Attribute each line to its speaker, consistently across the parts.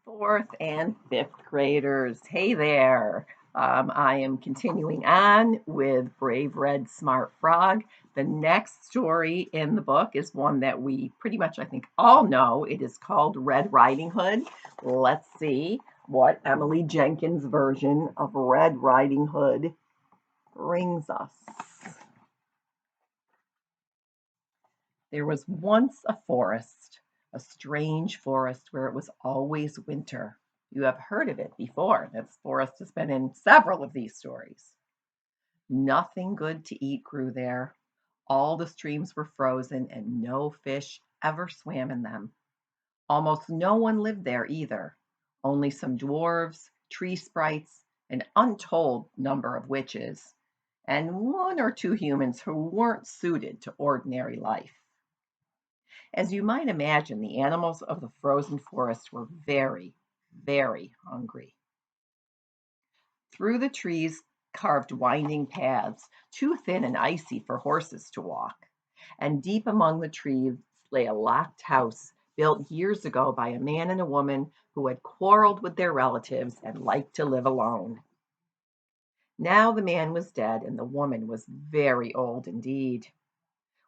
Speaker 1: Fourth and fifth graders. Hey there. I am continuing on with Brave Red Smart Frog. The next story in the book is one that we pretty much, I think, all know. It is called Red Riding Hood. Let's see what Emily Jenkins' version of Red Riding Hood brings us. There was once a forest, a strange forest where it was always winter. You have heard of it before. This forest has been in several of these stories. Nothing good to eat grew there. All the streams were frozen and no fish ever swam in them. Almost no one lived there either. Only some dwarves, tree sprites, an untold number of witches, and one or two humans who weren't suited to ordinary life. As you might imagine, the animals of the frozen forest were very, very hungry. Through the trees carved winding paths, too thin and icy for horses to walk. And deep among the trees lay a locked house built years ago by a man and a woman who had quarreled with their relatives and liked to live alone. Now the man was dead and the woman was very old indeed.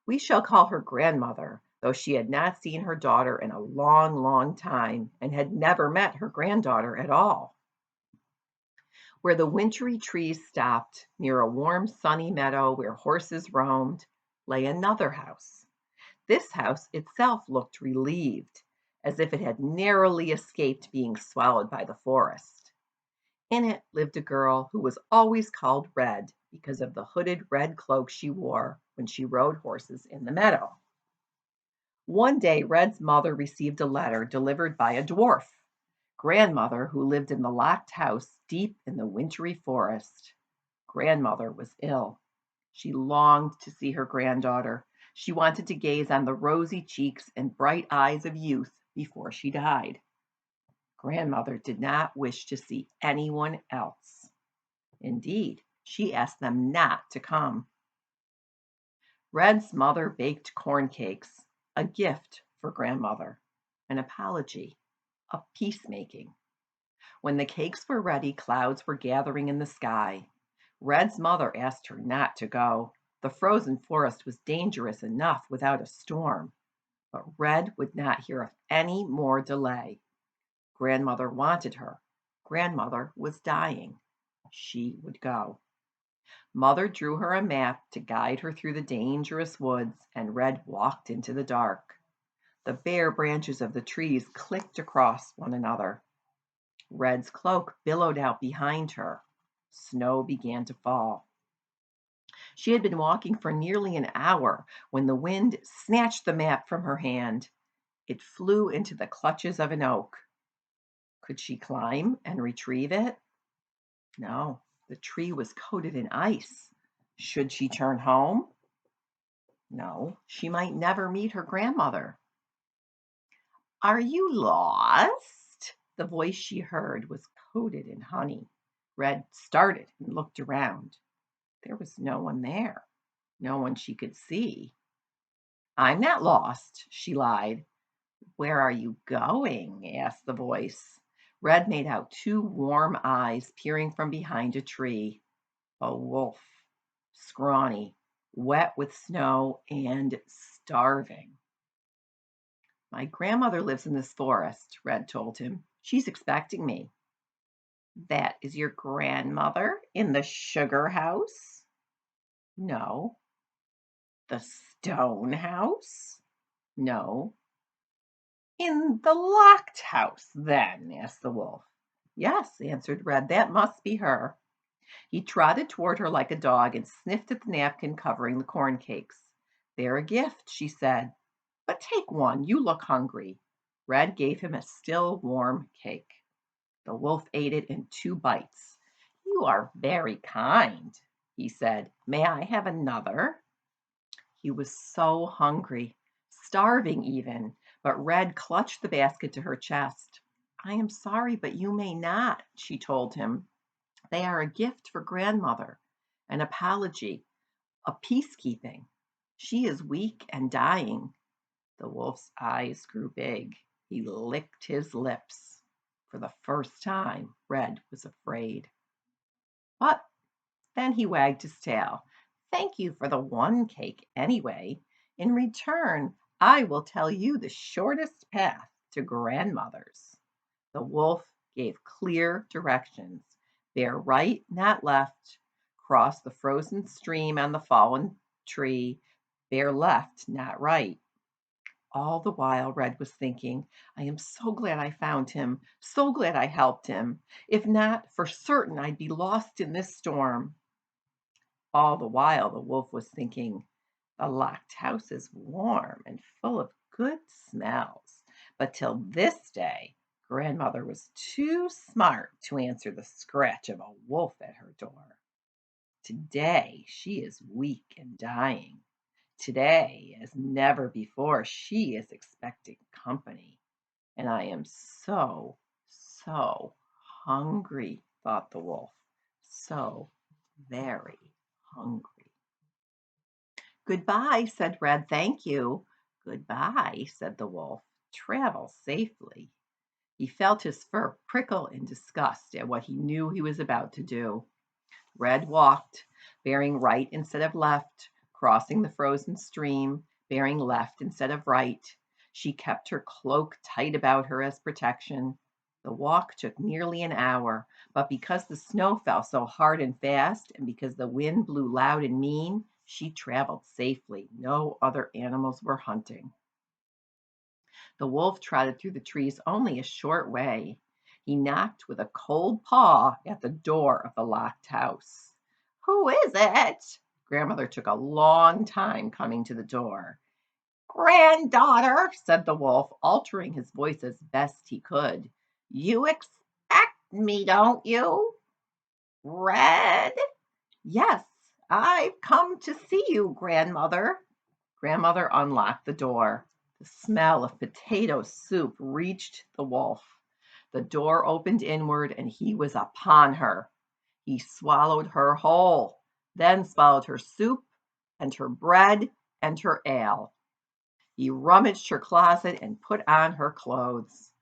Speaker 1: We shall call her grandmother, though she had not seen her daughter in a long, long time and had never met her granddaughter at all. Where the wintry trees stopped, near a warm, sunny meadow where horses roamed, lay another house. This house itself looked relieved, as if it had narrowly escaped being swallowed by the forest. In it lived a girl who was always called Red because of the hooded red cloak she wore when she rode horses in the meadow. One day Red's mother received a letter delivered by a dwarf, grandmother who lived in the locked house deep in the wintry forest. Grandmother was ill. She longed to see her granddaughter. She wanted to gaze on the rosy cheeks and bright eyes of youth before she died. Grandmother did not wish to see anyone else. Indeed, she asked them not to come. Red's mother baked corn cakes, a gift for grandmother, an apology, a peacemaking. When the cakes were ready, clouds were gathering in the sky. Red's mother asked her not to go. The frozen forest was dangerous enough without a storm. But Red would not hear of any more delay. Grandmother wanted her. Grandmother was dying. She would go. Mother drew her a map to guide her through the dangerous woods, and Red walked into the dark. The bare branches of the trees clicked across one another. Red's cloak billowed out behind her. Snow began to fall. She had been walking for nearly an hour when the wind snatched the map from her hand. It flew into the clutches of an oak. Could she climb and retrieve it? No, the tree was coated in ice. Should she turn home? No, she might never meet her grandmother. Are you lost? The voice she heard was coated in honey. Red started and looked around. There was no one there, no one she could see. I'm not lost, she lied. Where are you going? Asked the voice. Red made out two warm eyes peering from behind a tree. A wolf, scrawny, wet with snow, and starving. My grandmother lives in this forest, Red told him. She's expecting me. That is your grandmother in the sugar house? No. The stone house? No. In the locked house, then? Asked the wolf. Yes, answered Red, that must be her. He trotted toward her like a dog and sniffed at the napkin covering the corn cakes. They're a gift, she said. But take one, you look hungry. Red gave him a still warm cake. The wolf ate it in two bites. You are very kind, he said. May I have another? He was so hungry, starving even, but Red clutched the basket to her chest. I am sorry, but you may not, she told him. They are a gift for grandmother, an apology, a peacekeeping. She is weak and dying. The wolf's eyes grew big. He licked his lips. For the first time, Red was afraid. But then he wagged his tail. Thank you for the one cake anyway. In return, I will tell you the shortest path to grandmother's. The wolf gave clear directions. Bear right, not left. Cross the frozen stream and the fallen tree. Bear left, not right. All the while, Red was thinking, I am so glad I found him, so glad I helped him. If not, for certain I'd be lost in this storm. All the while, the wolf was thinking, the locked house is warm and full of good smells. But till this day, grandmother was too smart to answer the scratch of a wolf at her door. Today, she is weak and dying. Today, as never before, she is expecting company. And I am so, so hungry, thought the wolf. So very hungry. Goodbye, said Red. Thank you. Goodbye, said the wolf. Travel safely. He felt his fur prickle in disgust at what he knew he was about to do. Red walked, bearing right instead of left, crossing the frozen stream, bearing left instead of right. She kept her cloak tight about her as protection. The walk took nearly an hour, but because the snow fell so hard and fast, and because the wind blew loud and mean, she traveled safely. No other animals were hunting. The wolf trotted through the trees only a short way. He knocked with a cold paw at the door of the locked house. Who is it? Grandmother took a long time coming to the door. Granddaughter, said the wolf, altering his voice as best he could. You expect me, don't you? Red? Yes, I've come to see you, grandmother. Grandmother unlocked the door. The smell of potato soup reached the wolf. The door opened inward and he was upon her. He swallowed her whole, then swallowed her soup and her bread and her ale. He rummaged her closet and put on her clothes.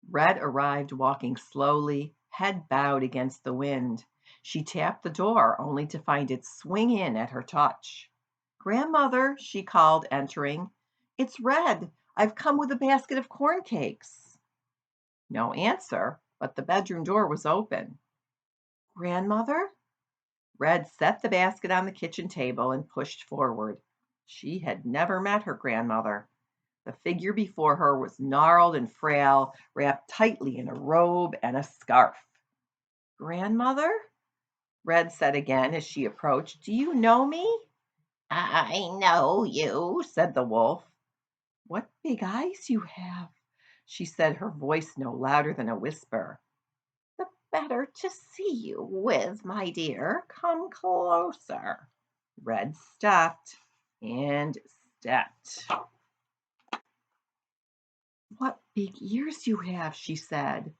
Speaker 1: Red arrived walking slowly, head bowed against the wind. She tapped the door only to find it swing in at her touch. Grandmother, she called, entering. It's Red. I've come with a basket of corn cakes. No answer, but the bedroom door was open. Grandmother? Red set the basket on the kitchen table and pushed forward. She had never met her grandmother. The figure before her was gnarled and frail, wrapped tightly in a robe and a scarf. Grandmother? Red said again as she approached. Do you know me? I know you, said the wolf. What big eyes you have, she said, her voice no louder than a whisper. The better to see you with, my dear. Come closer. Red stopped and stepped. What big ears you have, she said.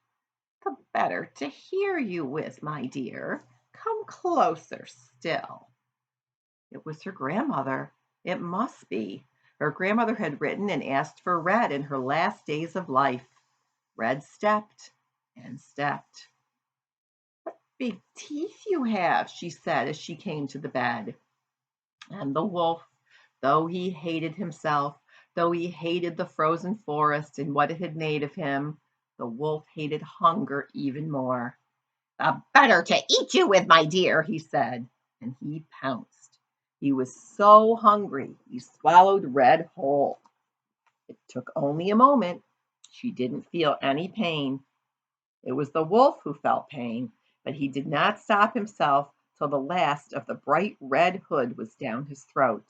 Speaker 1: The better to hear you with, my dear. Come closer still. It was her grandmother. It must be. Her grandmother had written and asked for Red in her last days of life. Red stepped and stepped. What big teeth you have, she said as she came to the bed. And the wolf, though he hated himself, though he hated the frozen forest and what it had made of him, the wolf hated hunger even more. The better to eat you with, my dear, he said, and he pounced. He was so hungry, he swallowed Red whole. It took only a moment. She didn't feel any pain. It was the wolf who felt pain, but he did not stop himself till the last of the bright red hood was down his throat.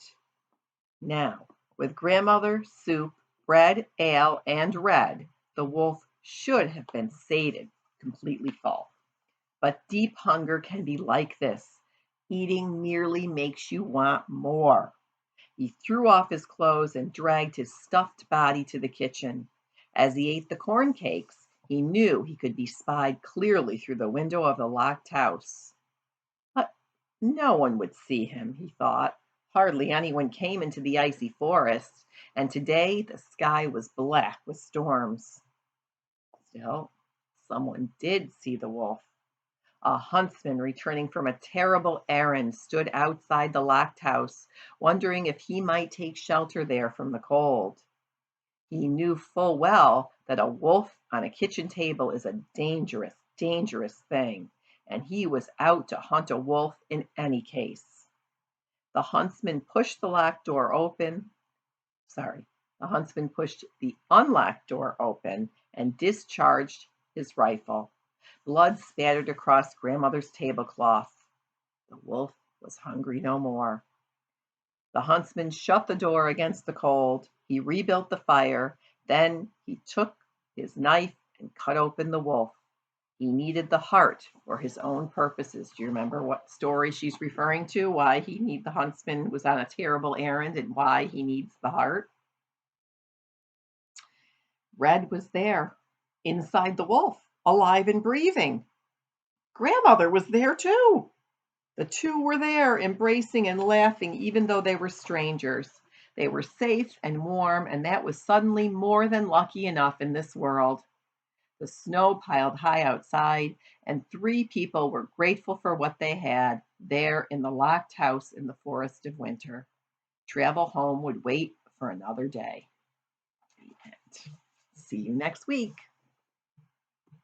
Speaker 1: Now, with grandmother, soup, bread, ale, and Red, the wolf should have been sated, completely full. But deep hunger can be like this. Eating merely makes you want more. He threw off his clothes and dragged his stuffed body to the kitchen. As he ate the corn cakes, he knew he could be spied clearly through the window of the locked house. But no one would see him, he thought. Hardly anyone came into the icy forest, and today the sky was black with storms. Still, Someone did see the wolf. A huntsman returning from a terrible errand stood outside the locked house, wondering if he might take shelter there from the cold. He knew full well that a wolf on a kitchen table is a dangerous, dangerous thing, and he was out to hunt a wolf in any case. The huntsman pushed the locked door open. Sorry, the huntsman pushed the unlocked door open and discharged his rifle. Blood spattered across grandmother's tablecloth. The wolf was hungry no more. The huntsman shut the door against the cold. He rebuilt the fire. Then he took his knife and cut open the wolf. He needed the heart for his own purposes. Do you remember what story she's referring to? Why the huntsman was on a terrible errand and why he needs the heart? Red was there, inside the wolf, alive and breathing. Grandmother was there too. The two were there, embracing and laughing, even though they were strangers. They were safe and warm, and that was suddenly more than lucky enough in this world. The snow piled high outside, and three people were grateful for what they had there in the locked house in the forest of winter. Travel home would wait for another day. The end. See you next week.